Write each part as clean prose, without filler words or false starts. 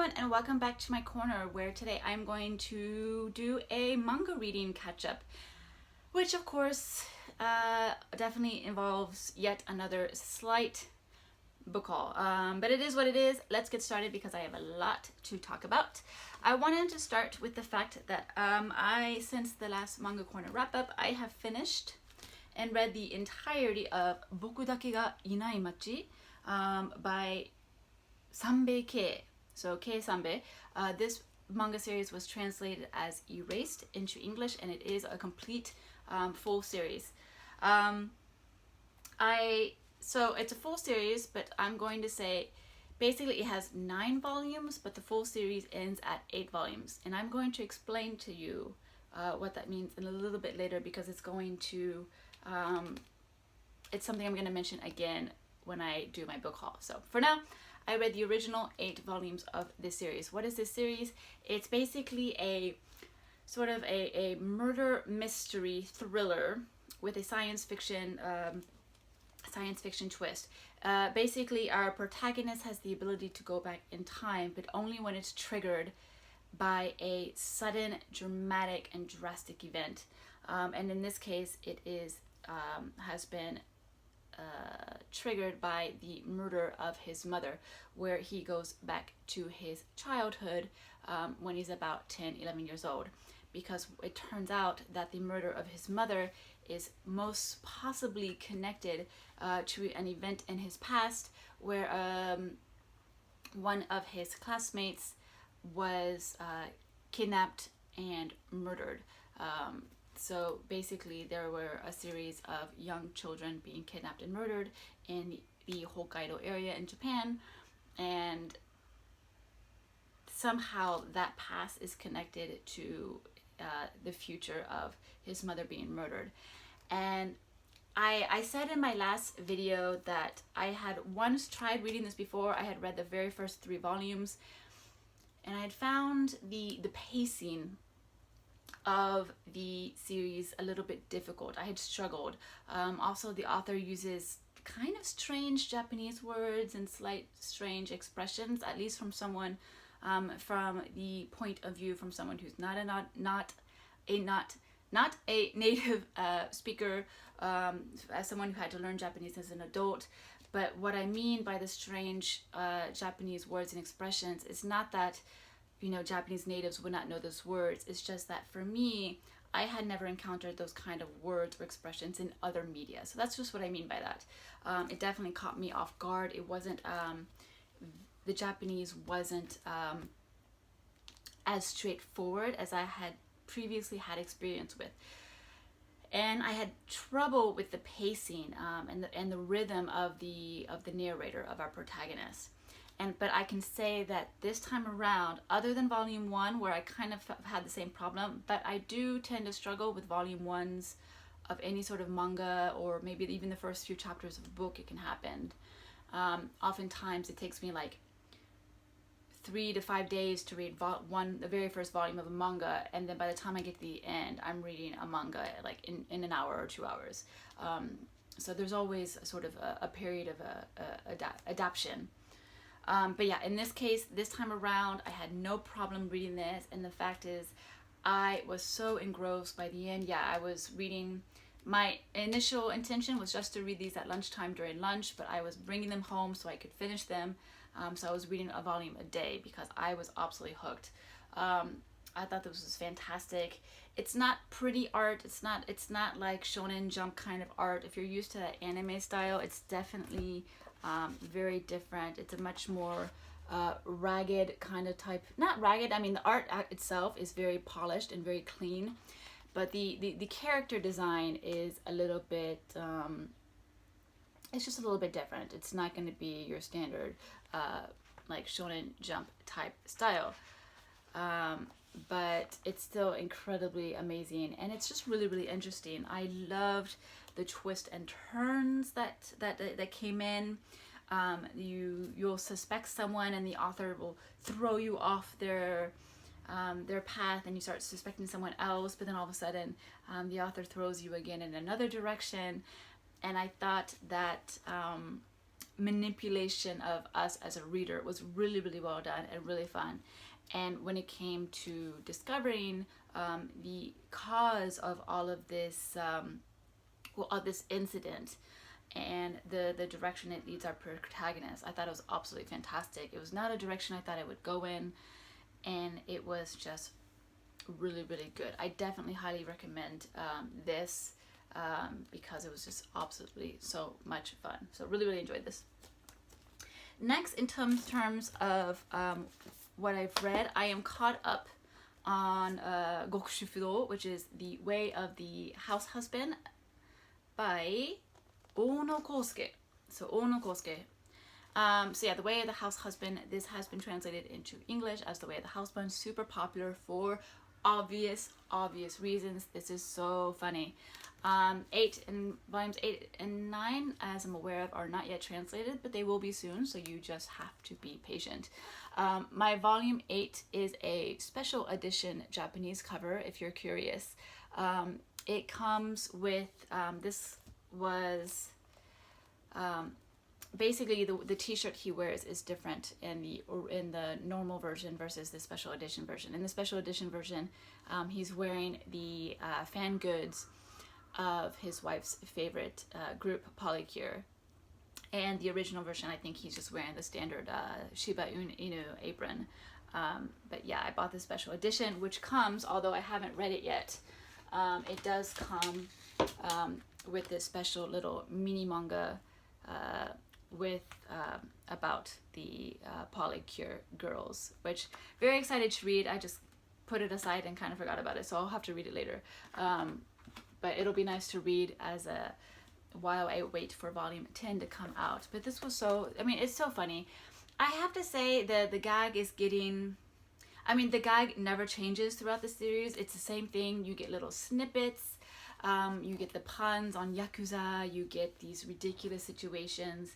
everyone, and welcome back to my corner, where today I'm going to do a manga reading catch-up, which of course definitely involves yet another slight book haul, but it is what it is. Let's get started because I have a lot to talk about. I wanted to start with the fact that since the last Manga Corner wrap-up, I have finished and read the entirety of 僕だけがいない街 by Sanbei Kei. So Kei Sanbei. This manga series was translated as Erased into English, and it is a complete full series. So it's a full series, but I'm going to say basically it has 9 volumes, but the full series ends at 8 volumes. And I'm going to explain to you what that means in a little bit later, because it's going to, it's something I'm going to mention again when I do my book haul. So for now, I read the original 8 volumes of this series. What is this series? It's basically a sort of a murder mystery thriller with a science fiction twist. Basically, our protagonist has the ability to go back in time, but only when it's triggered by a sudden, dramatic, and drastic event. And in this case, it is has been triggered by the murder of his mother, where he goes back to his childhood when he's about 10-11 years old, because it turns out that the murder of his mother is most possibly connected to an event in his past where one of his classmates was kidnapped and murdered. So basically there were a series of young children being kidnapped and murdered in the Hokkaido area in Japan, and somehow that past is connected to the future of his mother being murdered. And I said in my last video that I had once tried reading this before. I had read the very first 3 volumes, and I had found the pacing of the series a little bit difficult. I had struggled. Also, the author uses kind of strange Japanese words and slight strange expressions, at least from someone from the point of view from someone who's not a native speaker, as someone who had to learn Japanese as an adult. But what I mean by the strange Japanese words and expressions is not that, you know, Japanese natives would not know those words. It's just that for me, I had never encountered those kind of words or expressions in other media. So that's just what I mean by that. It definitely caught me off guard. It wasn't, the Japanese wasn't as straightforward as I had previously had experience with. And I had trouble with the pacing and the rhythm of the narrator, of our protagonist. But I can say that this time around, other than volume 1, where I kind of had the same problem, but I do tend to struggle with volume 1s of any sort of manga, or maybe even the first few chapters of a book. It can happen. Oftentimes it takes me like 3 to 5 days to read the very first volume of a manga, and then by the time I get to the end, I'm reading a manga like in an hour or 2 hours. So there's always sort of a period of adaptation. But yeah, in this case, this time around, I had no problem reading this, and the fact is, I was so engrossed by the end. Yeah, I was reading. My initial intention was just to read these at lunchtime during lunch, but I was bringing them home so I could finish them. So I was reading a volume a day because I was absolutely hooked. I thought this was fantastic. It's not pretty art. It's not like Shonen Jump kind of art. If you're used to that anime style, it's definitely very different. It's a much more ragged kind of type. Not ragged, I mean the art itself is very polished and very clean, but the character design is a little bit, it's just a little bit different. It's not going to be your standard like Shonen Jump type style. But it's still incredibly amazing, and it's just really, really interesting. I loved the twists and turns that came in. You'll suspect someone, and the author will throw you off their path, and you start suspecting someone else, but then all of a sudden the author throws you again in another direction. And I thought that manipulation of us as a reader was really, really well done and really fun. And when it came to discovering the cause of all of this, of this incident, and the direction it leads our protagonist, I thought it was absolutely fantastic. It was not a direction I thought it would go in, and it was just really, really good. I definitely highly recommend this because it was just absolutely so much fun. So really, really enjoyed this. Next, in terms of what I've read, I am caught up on極主夫道, which is The Way of the Househusband by Ono Kosuke. So Ono Kosuke. So yeah, The Way of the Househusband. This has been translated into English as The Way of the Househusband. Super popular for obvious reasons. This is so funny. Volumes 8 and 9, as I'm aware of, are not yet translated, but they will be soon, so you just have to be patient. My volume 8 is a special edition Japanese cover, if you're curious. It comes with, this was, basically the t-shirt he wears is different in the normal version versus the special edition version. In the special edition version, he's wearing the fan goods of his wife's favorite group, Peleliu. And the original version, I think he's just wearing the standard Shiba Inu apron. But yeah, I bought the special edition, which comes, although I haven't read it yet, it does come with this special little mini manga with about the Peleliu girls, which very excited to read. I just put it aside and kind of forgot about it, so I'll have to read it later. But it'll be nice to read while I wait for volume 10 to come out. But this was so, I mean, it's so funny. I have to say that the gag is getting, I mean, the gag never changes throughout the series. It's the same thing. You get little snippets. You get the puns on Yakuza. You get these ridiculous situations.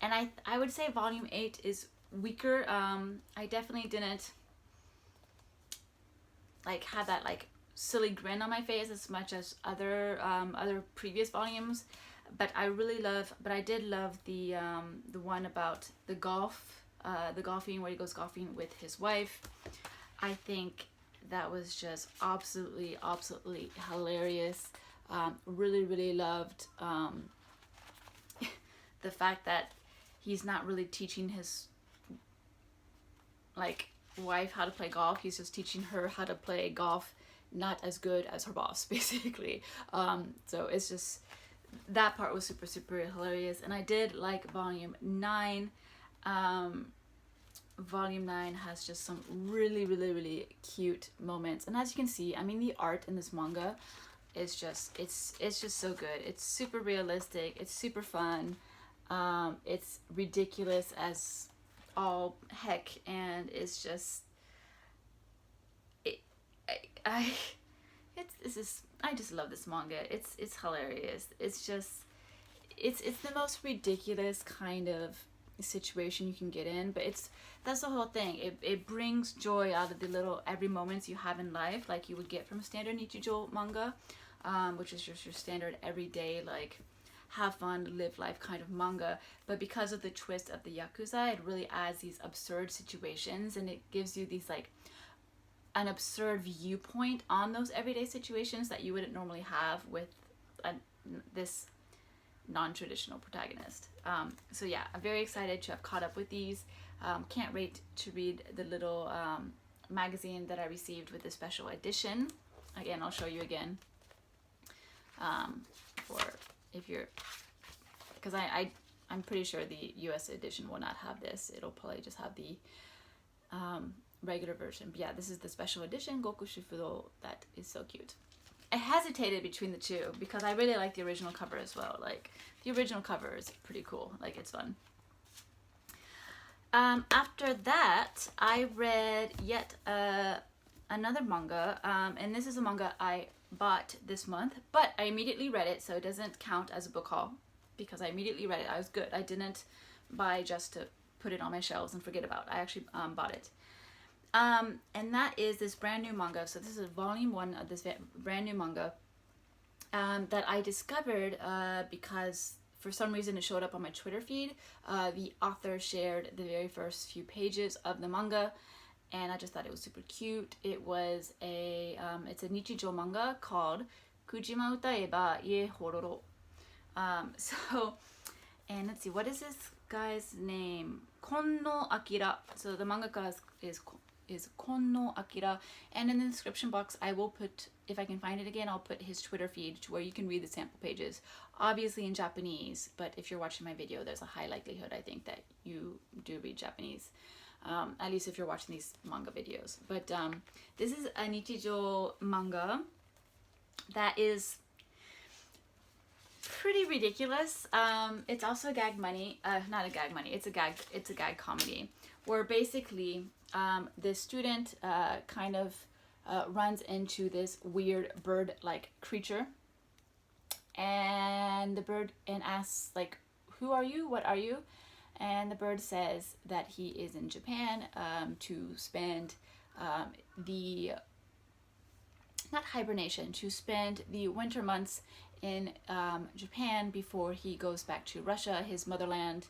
And I would say volume 8 is weaker. I definitely didn't like have that like silly grin on my face as much as other previous volumes, but I did love the one about the golfing, where he goes golfing with his wife. I think that was just absolutely hilarious. Really loved the fact that he's not really teaching his like wife how to play golf. He's just teaching her how to play golf not as good as her boss, basically. So it's just, that part was super hilarious. And I did like volume 9. Volume 9 has just some really cute moments, and as you can see, I mean, the art in this manga is just, it's just so good. It's super realistic, it's super fun, it's ridiculous as all heck, and it's just, I just love this manga. It's hilarious. It's just, it's the most ridiculous kind of situation you can get in, but that's the whole thing. It brings joy out of the little every moments you have in life, like you would get from a standard Nichijou manga, which is just your standard everyday, like, have fun, live life kind of manga. But because of the twist of the Yakuza, it really adds these absurd situations, and it gives you these like an absurd viewpoint on those everyday situations that you wouldn't normally have with this non-traditional protagonist. So yeah, I'm very excited to have caught up with these. Can't wait to read the little magazine that I received with the special edition. Again, I'll show you again. For if you're, because I'm pretty sure the US edition will not have this. It'll probably just have the regular version. But yeah, this is the special edition,極主夫道. That is so cute. I hesitated between the two because I really like the original cover as well. Like, the original cover is pretty cool. Like, it's fun. After that, I read yet another manga, and this is a manga I bought this month, but I immediately read it, so it doesn't count as a book haul because I immediately read it. I was good. I didn't buy just to put it on my shelves and forget about it. I actually bought it. And that is this brand new manga. So this is volume 1 of this brand new manga that I discovered because for some reason it showed up on my Twitter feed. The author shared the very first few pages of the manga, and I just thought it was super cute. It was it's a Nichijo manga called Kujima Utae ba Ie Hororo. And let's see, what is this guy's name? Konno Akira. So the mangaka is Konno Akira, and in the description box I will put, if I can find it again, I'll put his Twitter feed to where you can read the sample pages, obviously in Japanese, but if you're watching my video, there's a high likelihood, I think, that you do read Japanese, at least if you're watching these manga videos. But this is a Nichijo manga that is pretty ridiculous. It's also a gag money, not a gag money, it's a gag comedy, where basically this student kind of runs into this weird bird-like creature, and the bird asks, like, who are you, what are you? And the bird says that he is in Japan to spend to spend the winter months in Japan before he goes back to Russia, his motherland,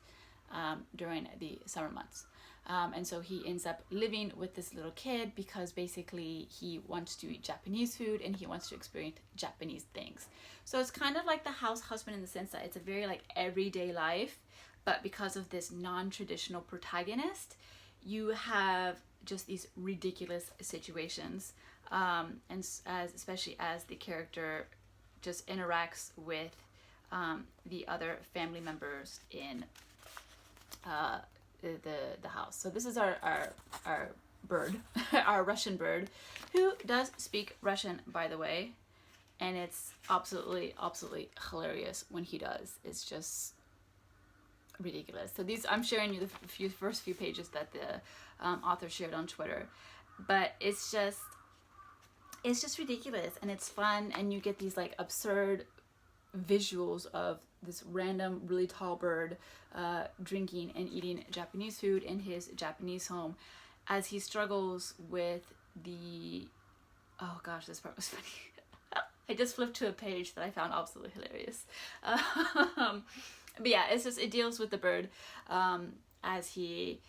during the summer months. And so he ends up living with this little kid because basically he wants to eat Japanese food and he wants to experience Japanese things. So it's kind of like the house husband in the sense that it's a very like everyday life, but because of this non-traditional protagonist, you have just these ridiculous situations, and especially as the character just interacts with the other family members in the house. So this is our bird, our Russian bird, who does speak Russian, by the way, and it's absolutely hilarious when he does. It's just ridiculous. So these, I'm sharing you the first few pages that the author shared on Twitter, but it's just ridiculous, and it's fun, and you get these like absurd visuals of this random really tall bird drinking and eating Japanese food in his Japanese home as he struggles with the, oh gosh, this part was funny. I just flipped to a page that I found absolutely hilarious. But yeah, it deals with the bird as he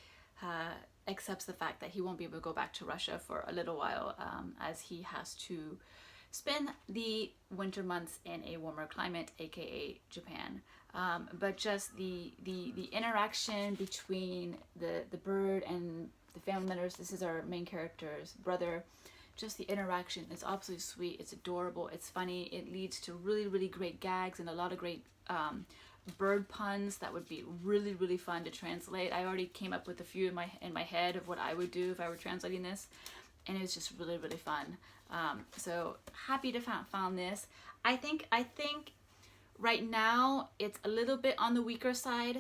accepts the fact that he won't be able to go back to Russia for a little while, as he has to spend the winter months in a warmer climate, aka Japan. But just the interaction between the bird and the family members, this is our main character's brother, just the interaction is absolutely sweet, it's adorable, it's funny, it leads to really great gags and a lot of great bird puns that would be really fun to translate. I already came up with a few in my head of what I would do if I were translating this, and it was just really fun. So happy to found this. I think right now it's a little bit on the weaker side.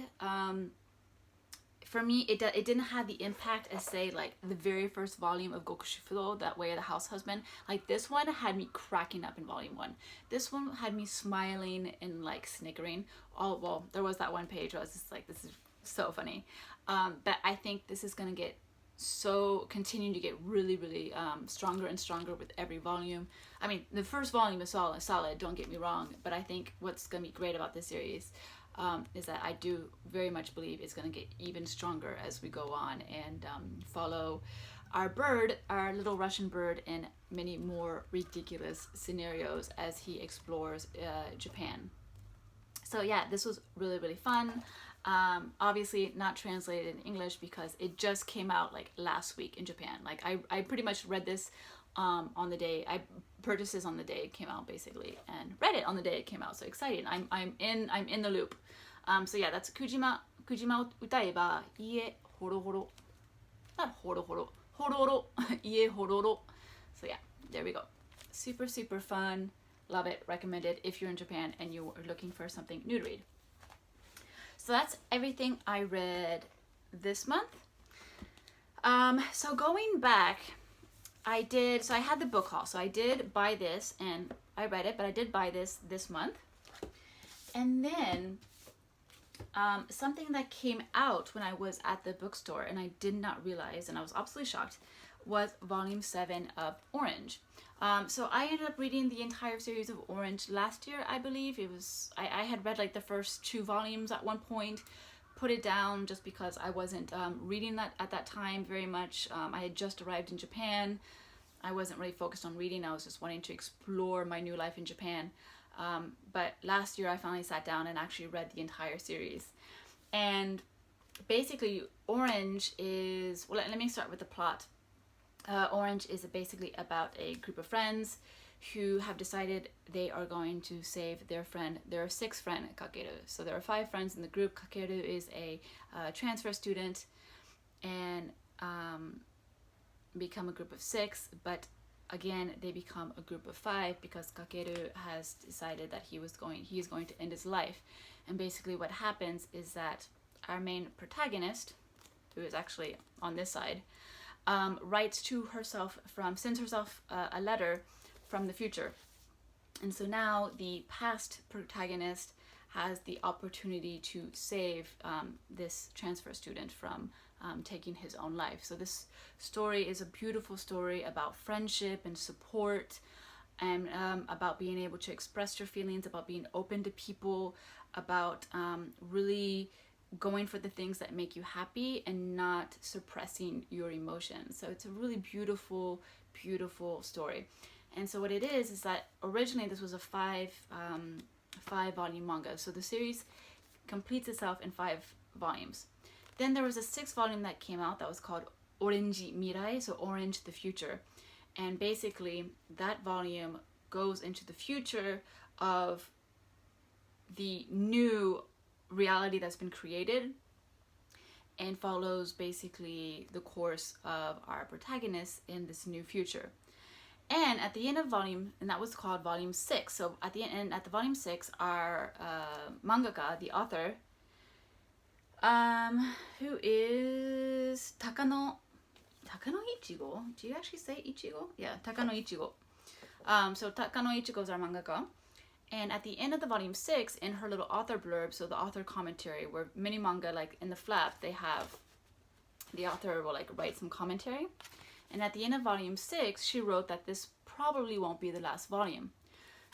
For me, it didn't have the impact as, say, like the very first volume of極主夫道, that way of the house husband. Like this one had me cracking up in volume 1. This one had me smiling and like snickering. Oh, well, there was that one page where I was just like, this is so funny. But I think this is gonna get continue to get really stronger and stronger with every volume. I mean, the first volume is solid, don't get me wrong, but I think what's gonna be great about this series is that I do very much believe it's going to get even stronger as we go on and follow our bird, our little Russian bird, in many more ridiculous scenarios as he explores Japan. So yeah, this was really fun. Obviously not translated in English because it just came out like last week in Japan. Like I pretty much read this on the day I purchased this, on the day it came out basically, and read it on the day it came out. So excited! I'm in the loop. So yeah, that's Kujima Utae ba Ie Hororo, not Hororo, Hororo, Ie Hororo. So yeah, there we go. Super fun. Love it. Recommend it if you're in Japan and you are looking for something new to read. So that's everything I read this month. So going back, I had the book haul, so I did buy this and I read it, but I did buy this month. And then something that came out when I was at the bookstore and I did not realize, and I was absolutely shocked, was volume 7 of Orange. So I ended up reading the entire series of Orange last year, I believe. It was I had read like the first 2 volumes at one point, put it down just because I wasn't reading that at that time very much. I had just arrived in Japan. I wasn't really focused on reading. I was just wanting to explore my new life in Japan. But last year I finally sat down and actually read the entire series. And basically Orange is, well, let me start with the plot. Orange is basically about a group of friends who have decided they are going to save their friend, their 6th friend, Kakeru. So there are 5 friends in the group. Kakeru is a transfer student and become a group of 6, but again they become a group of 5 because Kakeru has decided that he is going to end his life. And basically what happens is that our main protagonist, who is actually on this side, sends herself a letter from the future. And so now the past protagonist has the opportunity to save this transfer student from taking his own life. So this story is a beautiful story about friendship and support, and about being able to express your feelings, about being open to people, about really going for the things that make you happy and not suppressing your emotions. So it's a really beautiful, beautiful story. And so what it is that originally this was a 5 volume manga. So the series completes itself in 5 volumes. Then there was a 6th volume that came out that was called Orange Mirai, so Orange the Future. And basically that volume goes into the future of the new reality that's been created and follows basically the course of our protagonist in this new future. And at the end of and that was called volume 6. So at the end, at the volume 6, our mangaka, the author, who is Takano Ichigo. Do you actually say Ichigo? Yeah, Takano Ichigo. So Takano Ichigo is our mangaka. And at the end of the volume 6, in her little author blurb, so the author commentary, where many manga, like in the flap, they have, the author will like write some commentary. And at the end of volume 6, she wrote that this probably won't be the last volume.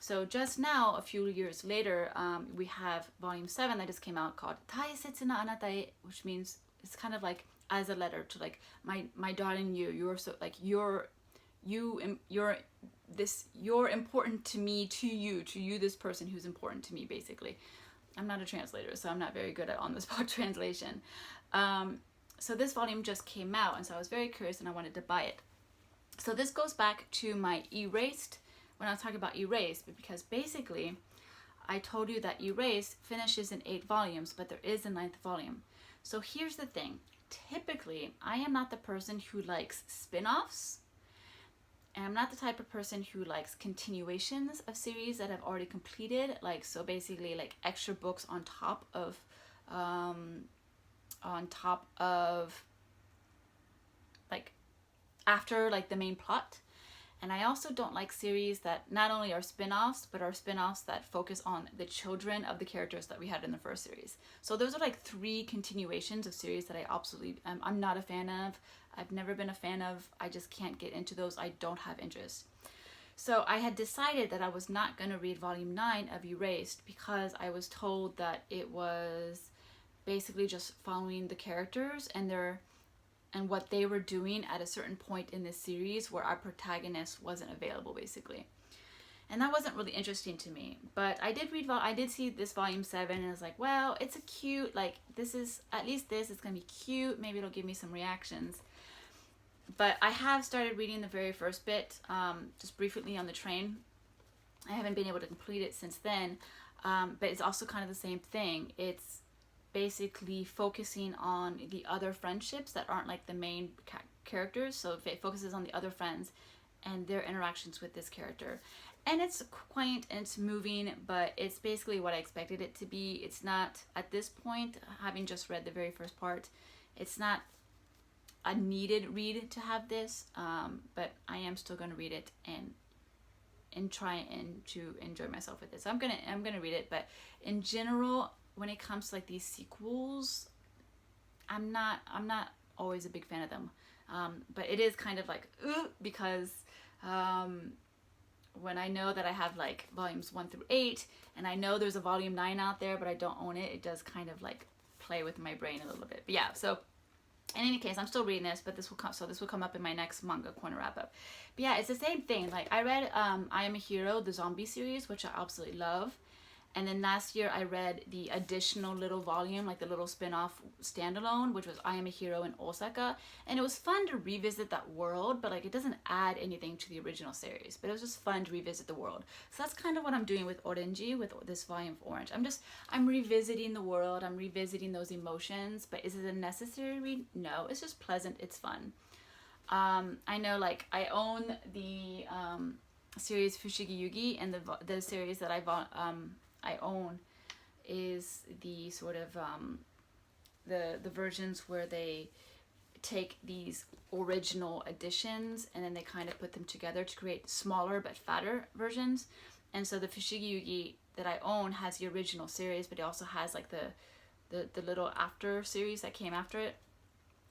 So just now, a few years later, we have volume 7 that just came out called Taisetsu na Anata e, which means it's kind of like as a letter to like my darling you're so like you're important to me, to you this person who's important to me, basically. I'm not a translator, so I'm not very good at on-the-spot translation. So this volume just came out, and so I was very curious and I wanted to buy it. So this goes back to my Erased, when I was talking about Erased, because basically I told you that Erased finishes in 8 volumes, but there is a 9th volume. So here's the thing. Typically, I am not the person who likes spin-offs, and I'm not the type of person who likes continuations of series that I've already completed, like, so basically like extra books on top of like after like the main plot. And I also don't like series that not only are spin-offs, but are spin-offs that focus on the children of the characters that we had in the first series. So those are like 3 continuations of series that I absolutely, I'm not a fan of. I've never been a fan of. I just can't get into those. I don't have interest. So I had decided that I was not going to read volume 9 of Erased because I was told that it was basically just following the characters and what they were doing at a certain point in this series where our protagonist wasn't available, basically. And that wasn't really interesting to me. But I did see this volume 7 and I was like, well, it's a cute, like, this is, at least this is going to be cute. Maybe it'll give me some reactions. But I have started reading the very first bit, just briefly on the train. I haven't been able to complete it since then. But it's also kind of the same thing. It's basically focusing on the other friendships that aren't like the main characters. So it focuses on the other friends and their interactions with this character. And it's quaint and it's moving, but it's basically what I expected it to be. It's not, at this point, having just read the very first part, it's not a needed read to have this, but I am still going to read it and try and to enjoy myself with it. So I'm gonna read it, but in general, when it comes to like these sequels, I'm not always a big fan of them. But it is kind of like, because when I know that I have like volumes 1 through 8, and I know there's a volume 9 out there, but I don't own it, it does kind of like play with my brain a little bit. But yeah, so in any case, I'm still reading this, but this will come up in my next manga corner wrap up. But yeah, it's the same thing. Like I read I Am a Hero, the zombie series, which I absolutely love. And then last year I read the additional little volume, like the little spin-off standalone, which was I Am a Hero in Osaka. And it was fun to revisit that world, but like it doesn't add anything to the original series. But it was just fun to revisit the world. So that's kind of what I'm doing with Orange, with this volume of Orange. I'm revisiting the world, I'm revisiting those emotions, but is it a necessary read? No, it's just pleasant, it's fun. I know like I own the series Fushigi Yugi, and the series that I own is the sort of the versions where they take these original editions and then they kind of put them together to create smaller but fatter versions. And so the Fushigi Yugi that I own has the original series, but it also has like the little after series that came after it.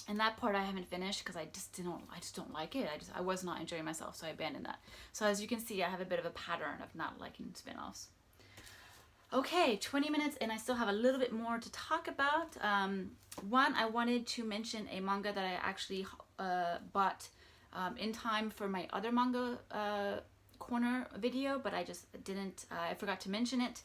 And that part I haven't finished because I just don't like it. I was not enjoying myself, so I abandoned that. So as you can see, I have a bit of a pattern of not liking spin-offs. Okay, 20 minutes and I still have a little bit more to talk about. One, I wanted to mention a manga that I actually bought in time for my other manga corner video, but I just didn't, I forgot to mention it.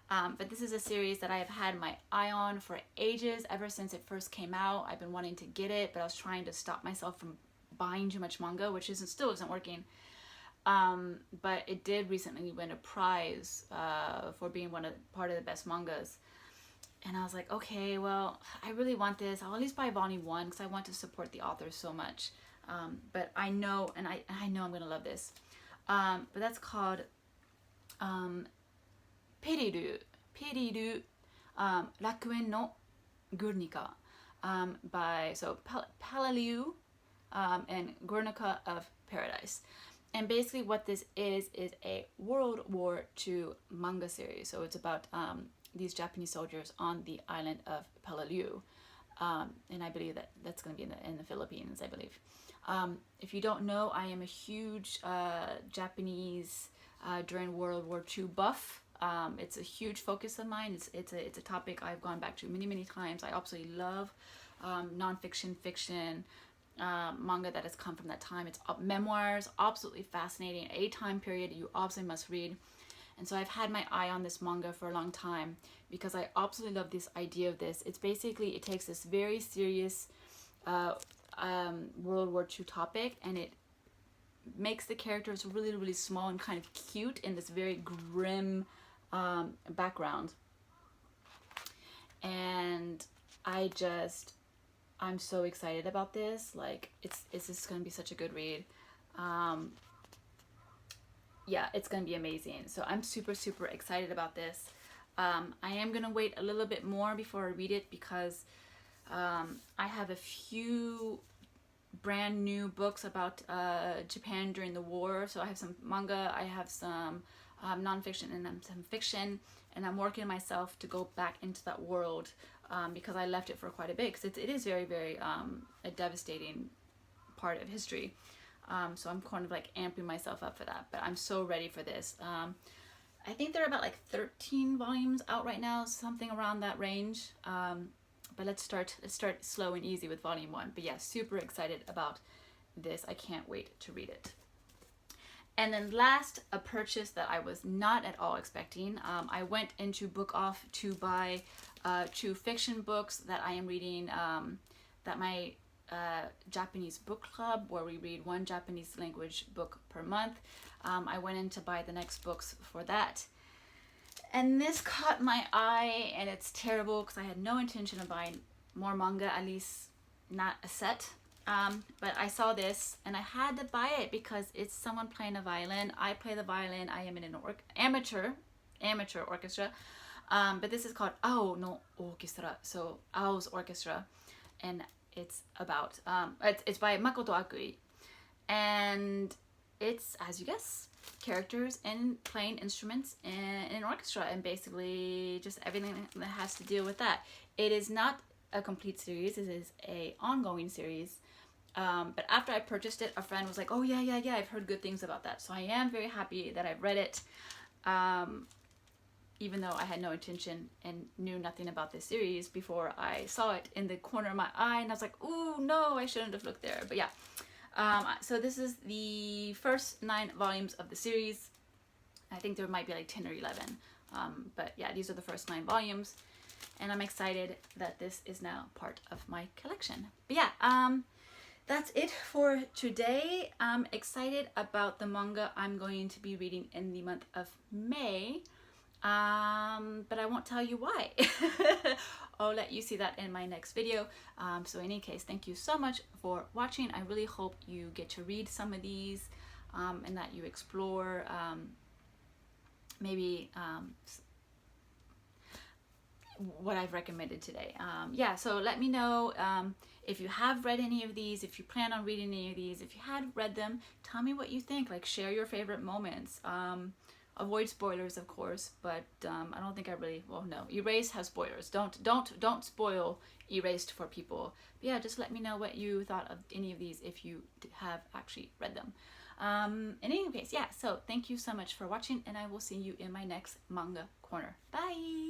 But this is a series that I have had my eye on for ages, ever since it first came out. I've been wanting to get it, but I was trying to stop myself from buying too much manga, which still isn't working. But it did recently win a prize for being part of the best mangas. And I was like, okay, well, I really want this. I'll at least buy volume 1 because I want to support the author so much. But I know, and I know I'm going to love this. But that's called Peleliu, Lakuen no Guernica, by Peleliu and Guernica of Paradise. And basically what this is a World War II manga series. So it's about these Japanese soldiers on the island of Peleliu. And I believe that's going to be in the Philippines, I believe. If you don't know, I am a huge Japanese during World War II buff. It's a huge focus of mine. It's a topic I've gone back to many times. I absolutely love nonfiction, fiction, manga that has come from that time. It's memoirs, absolutely fascinating, a time period you absolutely must read. And so I've had my eye on this manga for a long time because I absolutely love this idea of this. It's basically, it takes this very serious World War II topic and it makes the characters really small and kind of cute in this very grim background. And I'm so excited about this. Like, it's just gonna be such a good read. Yeah, it's gonna be amazing. So I'm super excited about this. I am gonna wait a little bit more before I read it because I have a few brand new books about Japan during the war. So I have some manga, I have some nonfiction, and some fiction, and I'm working myself to go back into that world because I left it for quite a bit because it is very a devastating part of history. So I'm kind of like amping myself up for that, but I'm so ready for this. I think there are about like 13 volumes out right now, something around that range. But let's start slow and easy with volume 1. But yeah, super excited about this. I can't wait to read it. And then last, a purchase that I was not at all expecting. I went into Book Off to buy 2 fiction books that I am reading, that my Japanese book club, where we read 1 Japanese language book per month. I went in to buy the next books for that. And this caught my eye, and it's terrible because I had no intention of buying more manga, at least not a set. But I saw this and I had to buy it because it's someone playing a violin. I play the violin. I am in an amateur orchestra. But this is called Ao no Orchestra. So Ao's Orchestra. And it's about, it's by Makoto Akui. And it's, as you guess, characters and playing instruments in an orchestra, and basically just everything that has to deal with that. It is not a complete series. It is a ongoing series. But after I purchased it, a friend was like, oh yeah, I've heard good things about that. So I am very happy that I've read it, even though I had no intention and knew nothing about this series before I saw it in the corner of my eye, and I was like, ooh, no, I shouldn't have looked there. But yeah, so this is the first 9 volumes of the series. I think there might be like 10 or 11, but yeah, these are the first 9 volumes, and I'm excited that this is now part of my collection. But yeah, that's it for today. I'm excited about the manga I'm going to be reading in the month of May, but I won't tell you why. I'll let you see that in my next video. So in any case, thank you so much for watching. I really hope you get to read some of these, and that you explore maybe what I've recommended today. Yeah, so let me know if you have read any of these, if you plan on reading any of these, if you had read them, tell me what you think. Like, share your favorite moments. Avoid spoilers, of course, but I don't think I really, well, no, Erased has spoilers. Don't spoil Erased for people. But yeah, just let me know what you thought of any of these if you have actually read them. In any case, yeah, so thank you so much for watching, and I will see you in my next manga corner. Bye!